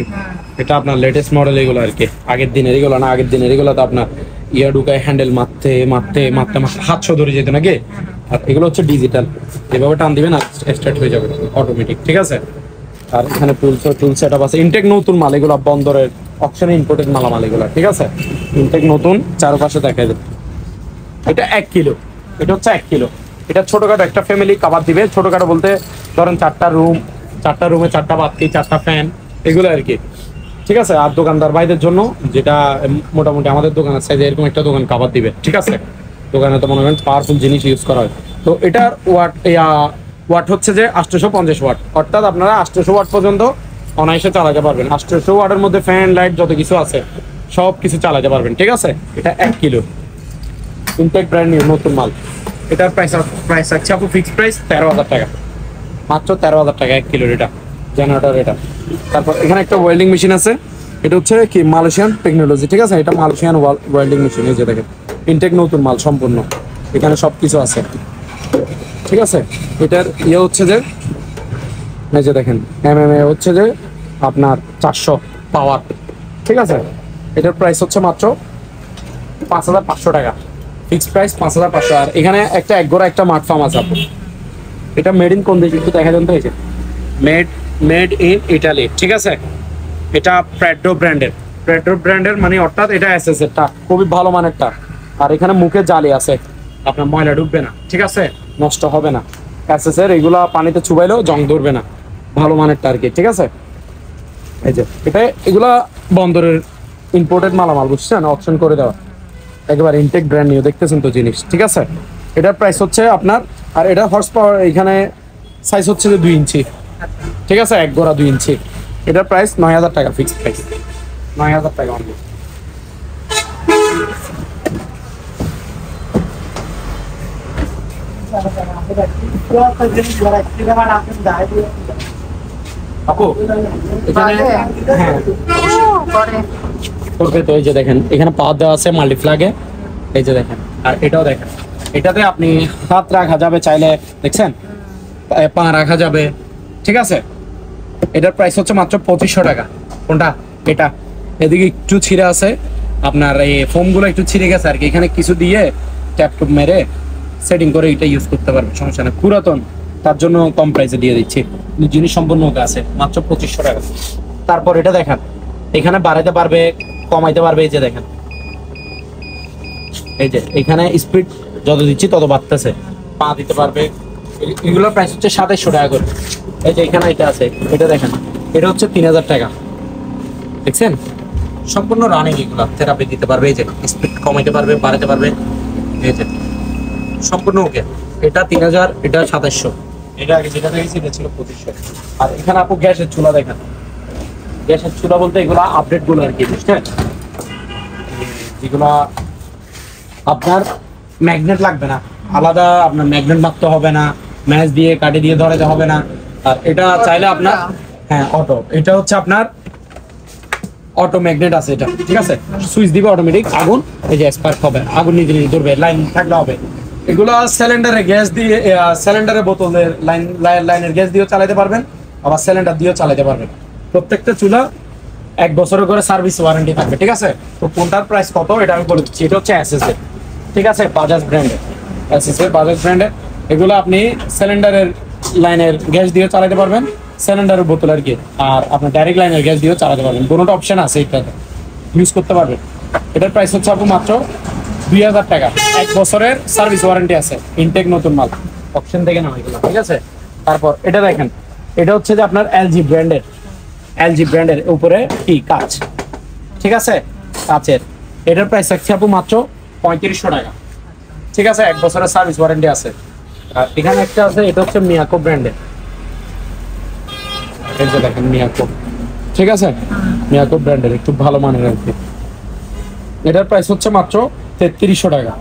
এটা আপনার লেটেস্ট মডেল, এগুলো আর কি। আগের দিনের এগুলো না, আগের দিনের এগুলো তো আপনার ইয়া ঢুকায় হ্যান্ডেল মারতে হাতশো ধরে যেত নাকি। আর এগুলো হচ্ছে ডিজিটাল, এভাবে টান দিবেন আর স্টার্ট হয়ে যাবে অটোমেটিক, ঠিক আছে। আর এখানে টুল সেট আপ আছে, ইনটেক নতুন মাল। এগুলো বন্দরের অপশনে ইম্পোর্টেড মালামাল এগুলো, ঠিক আছে। ইনটেক নতুন, চারপাশে দেখাই দেবে। এটা 1 কিলো, এটা হচ্ছে 1 কিলো। এটা ছোটখাটো একটা ফ্যামিলি কাবার দিবে। ছোটখাটো বলতে ধরেন 4টা রুমে 4টা বাতি, 4টা ফ্যান, এগুলো আর কি, ঠিক আছে। আর দোকানদার ভাইদের জন্য যেটা মোটামুটি আমাদের দোকানের সাইজে এরকম একটা দোকান কাবার দিবে, ঠিক আছে। দোকানে তো মনে করেন পাওয়ারফুল জিনিস ইউজ করা হয়। তো এটার ওয়াট হচ্ছে যে 850 ওয়াট, অর্থাৎ আপনারা 800 ওয়াট পর্যন্ত অনায়াসে চালাতে পারবেন। 800 ওয়াটের মধ্যে ফ্যান, লাইট, যত কিছু আছে সব কিছু চালাতে পারবেন, ঠিক আছে। এটা 1 কিলো, ইনটেক ব্র্যান্ড নিউ নতুন মাল। এটার প্রাইস আছে আপু ফিক্সড প্রাইস 13000 টাকা, মাত্র 13000 টাকা 1 কিলোর এটা জেনারেটর এটা। তারপর এখানে একটা ওয়েল্ডিং মেশিন আছে, এটা হচ্ছে কি মালয়েশিয়ান টেকনোলজি, ঠিক আছে। এটা মালয়েশিয়ান ওয়েল্ডিং মেশিন, এই যে দেখেন ইনটেক নতুন মাল সম্পূর্ণ। এখানে সব কিছু আছে, ঠিক আছে। এটার ইয়ে হচ্ছে যে, এই যে দেখেন এমএমএ হচ্ছে যে আপনার 400 পাওয়ার, ঠিক আছে। এটার প্রাইস হচ্ছে মাত্র 5500 টাকা, ফিক্সড প্রাইস 5500। আর এখানে একটা একগোড়া একটা মাঠ ফার্ম আছে আপু। এটা মেড ইন কোন দেশ একটু দেখা যান তো, এই যে মেড ইন ইটালি, ঠিক আছে। এটা প্রেডো ব্র্যান্ডের মানে অর্থাৎ এটা এসএস এরটা, খুবই ভালো মানেরটা। আর এখানে মুখে জালি আছে, আপনার ময়লা ঢুকবে না, ঠিক আছে, নষ্ট হবে না। এসএস এর এগুলা পানিতে চুবাইলেও জং ধরবে না, ভালো মানেরটা আর কি, ঠিক আছে। এই যে এটা এগুলা বন্দরের ইম্পোর্টেড মালামাল, বুঝছেন, অপশন করে দেওয়া, একেবারে ইনটেক ব্র্যান্ড নিউ, দেখতেছেন তো জিনিস, ঠিক আছে। এটার প্রাইস হচ্ছে আপনার, আর এটা হর্স পাওয়ার এখানে সাইজ হচ্ছে যে 2 ইঞ্চি, ঠিক আছে, এক গোড়া 2 ইঞ্চি। এটার প্রাইস 9000 টাকা, ফিক্সড প্রাইস 9000 টাকা অনলি। আপু এখানে হ্যাঁ করবে তো, এই যে দেখেন এখানে পাওয়ার দেওয়া আছে মাল্টিপ্লাগে, এই যে দেখেন। আর এটাও দেখেন, এটাতে আপনি হাত রাখা যাবে চাইলে, দেখছেন, পা রাখা যাবে, ঠিক আছে। এটার প্রাইস হচ্ছে মাত্র 2500 টাকা। কোনটা? এটা। এদিকে একটু ছিঁড়ে আছে, আপনার এই ফোমগুলো একটু ছিঁড়ে গেছে আর কি, এখানে কিছু দিয়ে ট্যাপ টুপ মেরে সেটিং করে এটা ইউজ করতে পারবে, সমস্যা নেই। পুরাতন, তার জন্য কম প্রাইসে দিয়ে দিচ্ছি। জিনিস সম্পূর্ণ ওকে আছে, মাত্র 2500 টাকা। তারপর এটা দেখেন, এখানে বাড়াইতে পারবে, কমাইতে পারবে। এই যে দেখেন, এই যে এখানে স্পিড যত দিচ্ছি তত বাড়তেছে, পা দিতে পারবে। এগুলোর প্রাইস হচ্ছে 2700 টাকা করে। এই যে এখানে এটা আছে, এটা দেখেন, এটা হচ্ছে 3000 টাকা। দেখছেন, সম্পূর্ণ রানিং। এগুলো থেরাপি দিতে পারবে, এই যে স্পিড কমাইতে পারবে, বাড়াতে পারবে। এই যে সম্পূর্ণ ওকে। এটা 3000, এটা 2700। এটা আগে যেটা দেখেছি এটা ছিল 2500। আর এখানে আপু গ্যাসের চুলা দেখেন, গ্যাসের চুলা বলতে এগুলো আপডেট গুলো আর কি, বুঝছেন? যেগুলা আপনার ম্যাগনেট লাগবে না, আলাদা আপনার ম্যাগনেট মারতে হবে না, ম্যাচ দিয়ে কাটে দিয়ে ধরাতে হবে না। আর এটা চাইলে আপনার, হ্যাঁ অটো, এটা হচ্ছে আপনার অটো ম্যাগনেট আছে এটা, ঠিক আছে? সুইচ দিবে অটোমেটিক, আগুন এই যে স্পার্ক হবে, আগুন নিজে নিজে ধরবে, লাইন থাকলে হবে। এগুলো সিলিন্ডারে গ্যাস দিয়ে, সিলিন্ডারে বোতলের লাইনের গ্যাস দিয়েও চালাতে পারবেন, আবার সিলিন্ডার দিয়েও চালাতে পারবেন। প্রত্যেকটা চুলা 1 বছরের করে সার্ভিস ওয়ারেন্টি থাকবে, ঠিক আছে? তো কোনটার প্রাইস কত এটা আমি বলে দিচ্ছি। এটা হচ্ছে এসএস এর, ঠিক আছে? বাজাজ ব্র্যান্ডের, এসএস এর, বাজাজ ব্র্যান্ডের। এগুলো আপনি সিলিন্ডারের লাইনের গ্যাস দিয়ে চালাতে পারবেন, সিলিন্ডারের বোতল আর কি, আর আপনার ডাইরেক্ট লাইনের গ্যাস দিয়েও চালাতে পারবেন। দুটোটা অপশন আছে, এটাতে ইউজ করতে পারবেন। এটার প্রাইস হচ্ছে আপু মাত্র 2000 টাকা। 1 বছরের সার্ভিস ওয়ারেন্টি আছে, ইনটেক নতুন মাল, অপশন থেকে না এগুলো, ঠিক আছে? তারপর এটা দেখেন, এটা হচ্ছে যে আপনার এলজি ব্র্যান্ডের, এলজি ব্র্যান্ডের উপরে কি কাচ, ঠিক আছে? কাচের। এটার প্রাইস আছে আপু মাত্র 3500 টাকা, ঠিক আছে? 1 বছরের সার্ভিস ওয়ারেন্টি আছে। আর এখানে একটা আছে, এটা হচ্ছে মিয়াকো ব্র্যান্ডের, এই যে দেখেন মিয়াকো, ঠিক আছে? মিয়াকো ব্র্যান্ডের, একটু ভালো মানের আর কি। এটার প্রাইস হচ্ছে মাত্র 3300 টাকা,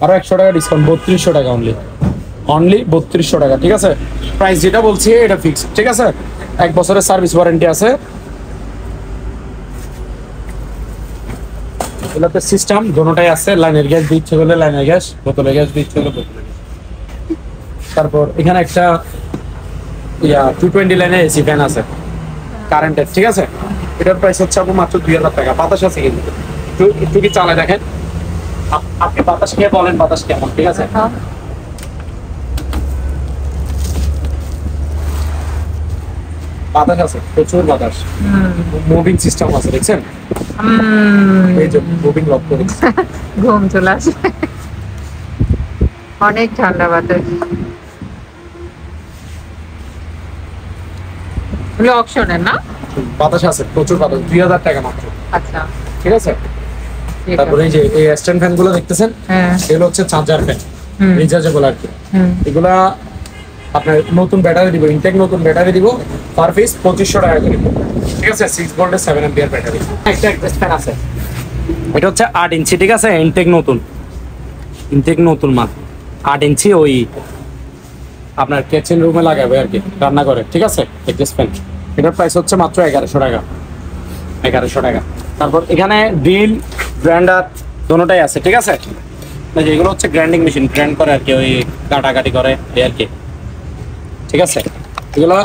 আরো 100 টাকা ডিসকাউন্ট, 3200 টাকা অনলি, অনলি 3200 টাকা, ঠিক আছে? প্রাইস যেটা বলছি এটা ফিক্স, ঠিক আছে? 1 বছরের সার্ভিস ওয়ারেন্টি আছে। এগুলোতে সিস্টেম দোনোটাই আছে, লাইনের গ্যাস দিচ্ছে বলে লাইনের গ্যাস, বোতলে গ্যাস দিচ্ছে বলে বোতলে গ্যাস। তারপর এখানে একটা 220 লাইনের এসি ফ্যান আছে কারেন্টের, ঠিক আছে? এটার প্রাইস হচ্ছে আপু মাত্র 2000 টাকা। বাতাস আছে কিন্তু, একটু কি চালায় দেখেন, আপনি বাতাস খেয়ে বলেন বাতাস কেমন, ঠিক আছে? বাতাস আছে, প্রচুর বাতাস, মুভিং সিস্টেম আছে, দেখছেন? এই যে মুভিং লক করে ঘুম চলে আসে, অনেক ঠান্ডা বাতাস। অপশনের না, বাতাস আছে, প্রচুর বাতাস, 2000 টাকা মাত্র। আচ্ছা, ঠিক আছে? ঠিক তারপরে এই যে এই স্ট্যান্ড ফ্যান গুলো দেখতেছেন, হ্যাঁ, এগুলো হচ্ছে চার্জার ফ্যান, রিচার্জেবল আর কি। এগুলা আপনার নতুন ব্যাটারি দিব, ইনটেক নতুন ব্যাটারি দিব, পার পিস 2500 টাকা করে, ঠিক আছে? 6 ভোল্টের 7 অ্যাম্পিয়ার ব্যাটারি। একটা এক্সপ্রেস ফ্যান আছে, এটা হচ্ছে 8 ইঞ্চি, ঠিক আছে? ইনটেক নতুন, ইনটেক নতুন মাল, 8 ইঞ্চি, ওই আপনার কিচেন রুমে লাগাবে আর কি, রান্না করে, ঠিক আছে? Express fan. এটার প্রাইস হচ্ছে মাত্র 1100 টাকা, 1100 টাকা। তারপর এখানে ড্রিল, গ্রাইন্ডার দোনোটাই আছে, ঠিক আছে? এগুলো হচ্ছে গ্রাইন্ডিং মেশিন, গ্রাইন্ড করে আর কি, ওই কাটাকাটি করে এই আর কি, ঠিক আছে? এগুলো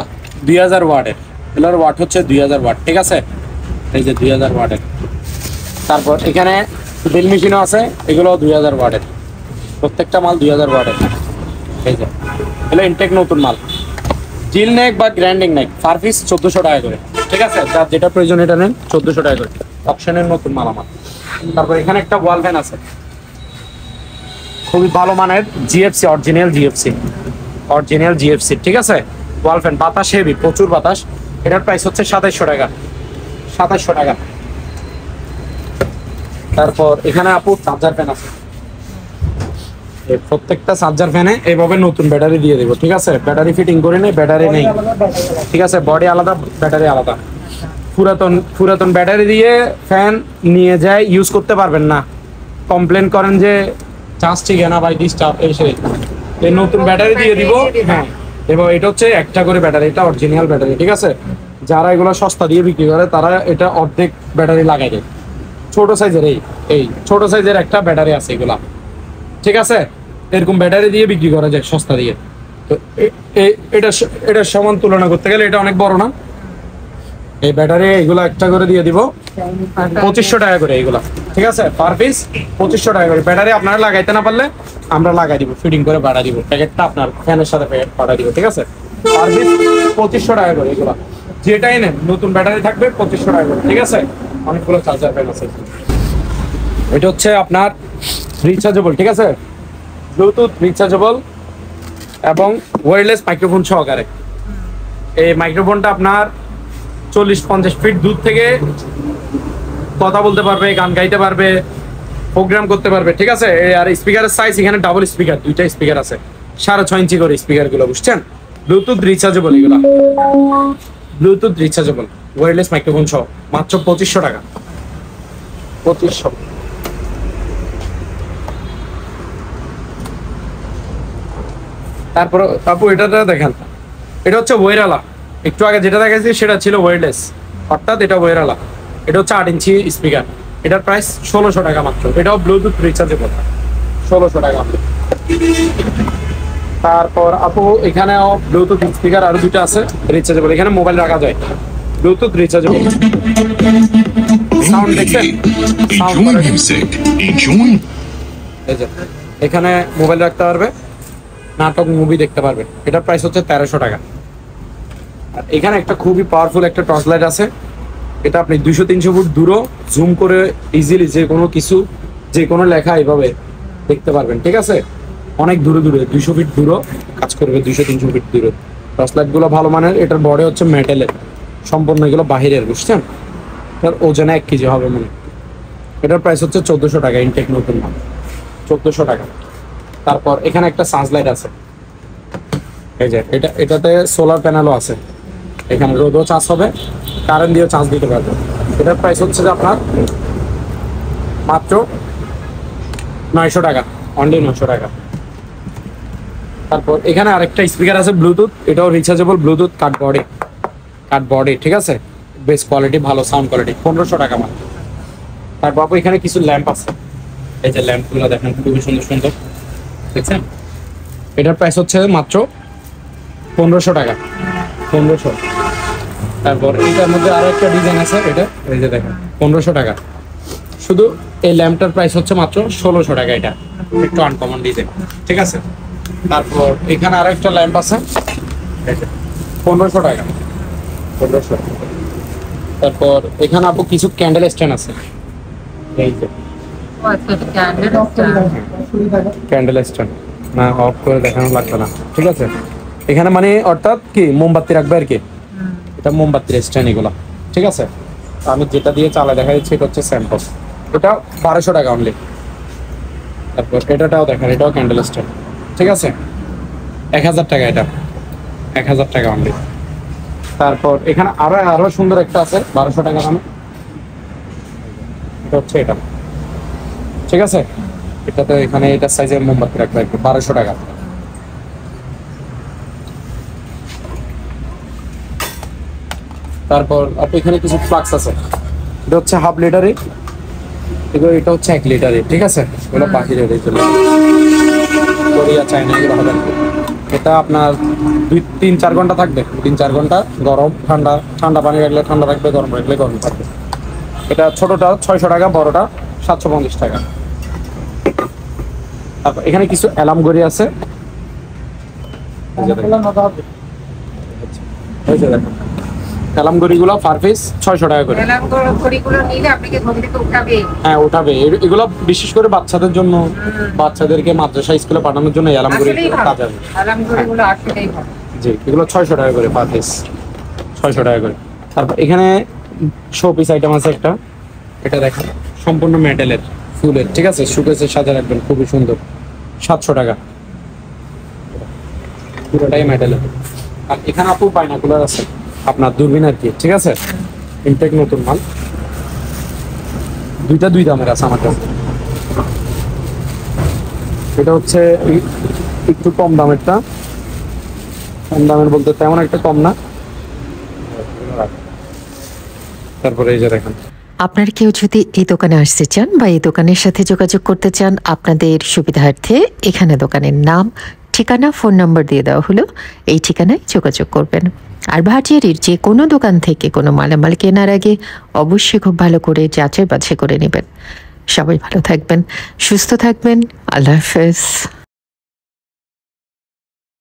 2000 ওয়াটের, এগুলোর ওয়াট হচ্ছে 2000 ওয়াট, ঠিক আছে? এই যে 2000 ওয়াটের। তারপর এখানে ড্রিল মেশিনও আছে, এগুলো 2000 ওয়াটের, প্রত্যেকটা মাল 2000 ওয়াটের। এই যে এগুলো ইনটেক নতুন মাল, ড্রিল নেক বা গ্রাইন্ডিং নেক পার পিস 1400 টাকা করে, ঠিক আছে? যার যেটা প্রয়োজন এটা নেন, 1400 টাকা করে, অপশনের নতুন মাল আমার। তারপর এখানে একটা ওয়াল ফ্যান আছে, খুবই ভালো মানের, GFC, original GFC, original GFC, ঠিক আছে? ওয়াল ফ্যান, বাতাস হেভি, প্রচুর বাতাস। এটার প্রাইস হচ্ছে 2700 টাকা, 2700 টাকা। তারপর এখানে আপু চার্জার ফ্যান আছে, এই প্রত্যেকটা চার্জার ফ্যানে এইভাবে নতুন ব্যাটারি দিয়ে দেবো, ঠিক আছে? ব্যাটারি ফিটিং করে নেই, ব্যাটারি নেই, ঠিক আছে? বডি আলাদা, ব্যাটারি আলাদা। পুরাতন ব্যাটারি দিয়ে ফ্যান নিয়ে যায়, ইউজ করতে পারবেন না, কমপ্লেন করেন যে চার্জ ঠিক না ভাই, ডিস্টার্ব এসে। এই নতুন ব্যাটারি দিয়ে দিব, হ্যাঁ। এবং এটা হচ্ছে একটা করে ব্যাটারি, এটা অরিজিনাল ব্যাটারি, ঠিক আছে? যারা এগুলো সস্তা দিয়ে বিক্রি করে তারা এটা অর্ধেক ব্যাটারি লাগাই দেয়। ছোট সাইজের এই ছোট সাইজের একটা ব্যাটারি আছে এগুলা, ঠিক আছে? এরকম ব্যাটারি দিয়ে বিক্রি করা যায় সস্তা দিয়ে। তো এটা সমান তুলনা করতে গেলে এটা অনেক বড় না। এই ব্যাটারি এগুলো একটা করে দিয়ে দিব 2500 টাকা করে এগুলা, ঠিক ঠিক আছে, পার পিস 2500 টাকা করে। ব্যাটারি আপনারা লাগাইতে না পারলে আমরা লাগাই দিব, ফিটিং করে পাঠা দিব, প্যাকেটটা আপনার ফ্যানের সাথে প্যাকেট পাঠা দিব, ঠিক আছে। পার পিস 2500 টাকা করে এগুলো, যেটাই নেন নতুন ব্যাটারি থাকবে 2500 টাকা করে, ঠিক আছে। অনেকগুলো চার্জার ফ্যান আছে। এটা হচ্ছে আপনার রিচার্জেবল, ঠিক আছে, ব্লুটুথ রিচার্জেবল এবং ওয়্যারলেস মাইক্রোফোন সহকারে। এই মাইক্রোফোনটা আপনার 40-50 ফিট দূর থেকে কথা বলতে পারবে, গান গাইতে পারবে, প্রোগ্রাম করতে পারবে, ঠিক আছে। আর স্পিকারের সাইজ এখানে ডাবল স্পিকার, দুইটা স্পিকার আছে, 6.5 ইঞ্চি করে স্পিকার গুলো, বুঝছেন। ব্লুটুথ রিচার্জেবল এগুলো, ব্লুটুথ রিচার্জেবল ওয়্যারলেস মাইক্রোফোন সহ মাত্র 2500 টাকা, 2500। তারপর আপু এটা দেখেন, এটা হচ্ছে ওয়্যারওয়ালা। একটু আগে যেটা দেখাচ্ছি সেটা ছিল ওয়্যারলেস, অর্থাৎ এটা ওয়্যারওয়ালা। এটা হচ্ছে 8 ইঞ্চি স্পিকার, এটার প্রাইস 1600 টাকা মাত্র। এটাও ব্লুটুথ রিচার্জেবল, 1600 টাকা। তারপর আপু এখানেও ব্লুটুথ স্পিকার আরো দুটো আছে রিচার্জেবল, এখানে মোবাইল রাখা যায়, ব্লুটুথ রিচার্জেবল। সাউন্ড দেখছেন, এখানে মোবাইল রাখতে পারবে, নাটক মুভি দেখতে পারবে। এটার প্রাইস হচ্ছে 1300 টাকা। আর এখানে একটা খুবই পাওয়ারফুল একটা টর্চ লাইট আছে, এটা আপনি 200-300 ফুট দূরও জুম করে ইজিলি যে কোনো কিছু, যে কোনো লেখা এইভাবে দেখতে পারবেন, ঠিক আছে। অনেক দূরে দূরে 200 ফিট দূরও কাজ করবে, 200-300 ফিট দূরে। টর্চ লাইট গুলো ভালো মানের, এটার বডি হচ্ছে মেটালের, সম্পূর্ণ এগুলো বাহিরের, বুঝছেন। এটার ওজনে 1 কেজি হবে মনে। এটার প্রাইস হচ্ছে 1400 টাকা, ইনটেক নতুন মাল, 1400 টাকা। তারপর এখানে একটা সার্চ লাইট আছে, এই যে এটাতে সোলার প্যানেলও আছে, এখানে রোদও চার্জ হবে, কারেন্ট দিয়েও চার্জ দিতে পারবে। এটার প্রাইস হচ্ছে যে আপনার মাত্র 900 টাকা, অনলি 900 টাকা। তারপর এখানে আরেকটা স্পিকার আছে ব্লুটুথ, এটাও রিচার্জেবল, ব্লুটুথ কাট বডি, ঠিক আছে, বেস্ট কোয়ালিটি, ভালো সাউন্ড কোয়ালিটি, 1500 টাকা মাত্র। তারপর আপু এখানে কিছু ল্যাম্প আছে, এই যে ল্যাম্পগুলো দেখেন খুবই সুন্দর সুন্দর, দেখছেন। এটার প্রাইস হচ্ছে মাত্র 1500 টাকা, 1500। তারপর এটার মধ্যে আরো একটা ডিজাইন আছে, এটা এই যে দেখেন 1500 টাকা। শুধু এই ল্যাম্পটার প্রাইস হচ্ছে মাত্র 1600 টাকা, এটা একটু আনকমন ডিজাইন, ঠিক আছে। তারপর এখানে আরো একটা ল্যাম্প আছে, 1500 টাকা, 1500। তারপর এখানে আপু কিছু ক্যান্ডেল স্ট্যান্ড আছে, এই যে ক্যান্ডেল স্ট্যান্ড, না অফ করে দেখানো লাগবে না, ঠিক আছে। এখানে মানে অর্থাৎ কি মোমবাতি রাখবে আর কি, এটা মোমবাতির স্ট্যান্ড এগুলো, ঠিক আছে। আমি যেটা দিয়ে চালা দেখা যাচ্ছে এটা হচ্ছে স্যাম্পল, এটা 1200 টাকা অনলি। তারপর এটাটাও দেখেন, এটাও ক্যান্ডেল স্ট্যান্ড, ঠিক আছে, 1000 টাকা, এটা 1000 টাকা অনলি। তারপর এখানে আরো সুন্দর একটা আছে 1200 টাকা দামে, এটা হচ্ছে এটা, ঠিক আছে। এটাতে এখানে এটা সাইজের মোমবাতি রাখবে 1200 টাকা। তারপর আপনি এখানে কিছু ফ্লাক্স আছে, এটা হচ্ছে হাফ লিটারে, এটা হচ্ছে 1 লিটারে, ঠিক আছে। এগুলো বাহিরের, এই জন্য কোরিয়া চায়না এগুলো হবে। এটা আপনার 2-3-4 ঘন্টা থাকবে, 3-4 ঘন্টা, গরম ঠান্ডা, ঠান্ডা পানি রাখলে ঠান্ডা থাকবে, গরম রাখলে গরম থাকবে। এটা ছোটটা 600 টাকা, বড়টা 750 টাকা। তারপর এখানে কিছু অ্যালার্ম ঘড়ি আছে, অ্যালার্ম ঘড়িগুলো পার পিস 600 টাকা করে। হ্যাঁ উঠাবে, এগুলো বিশেষ করে বাচ্চাদের জন্য, বাচ্চাদেরকে মাদ্রাসা স্কুলে পাঠানোর জন্য অ্যালার্ম ঘড়ি কাজ আসবে। জি, এগুলো 600 টাকা করে পার পিস, 600 টাকা করে। তারপর এখানে শো পিস আইটেম আছে একটা, এটা দেখেন সম্পূর্ণ মেটালের, ফুলের, ঠিক আছে, শোকেসের সাথে রাখবেন, খুবই সুন্দর, 700 টাকা, পুরোটাই মেটালের। আর এখানে আপু বাইনাকুলার আছে, আপনার দূরবীন আর কি, ঠিক আছে, ইনটেক নতুন মাল, দুইটা 2 দামের আছে আমার কাছে। এটা হচ্ছে একটু কম দামেরটা, কম দামের বলতে তেমন একটা কম না। তারপরে এই যে দেখেন, আপনার কেউ যদি এই দোকানে আসতে চান বা এই দোকানের সাথে যোগাযোগ করতে চান, আপনাদের সুবিধার্থে এখানে দোকানের নাম, ঠিকানা, ফোন নম্বর দিয়ে দেওয়া হলো, এই ঠিকানায় যোগাযোগ করবেন। আর ভাটিয়ারির যে কোনো দোকান থেকে কোনো মালামাল কেনার আগে অবশ্যই খুব ভালো করে যাচাই বাছাই করে নেবেন। সবাই ভালো থাকবেন, সুস্থ থাকবেন। আল্লাহ হাফেজ।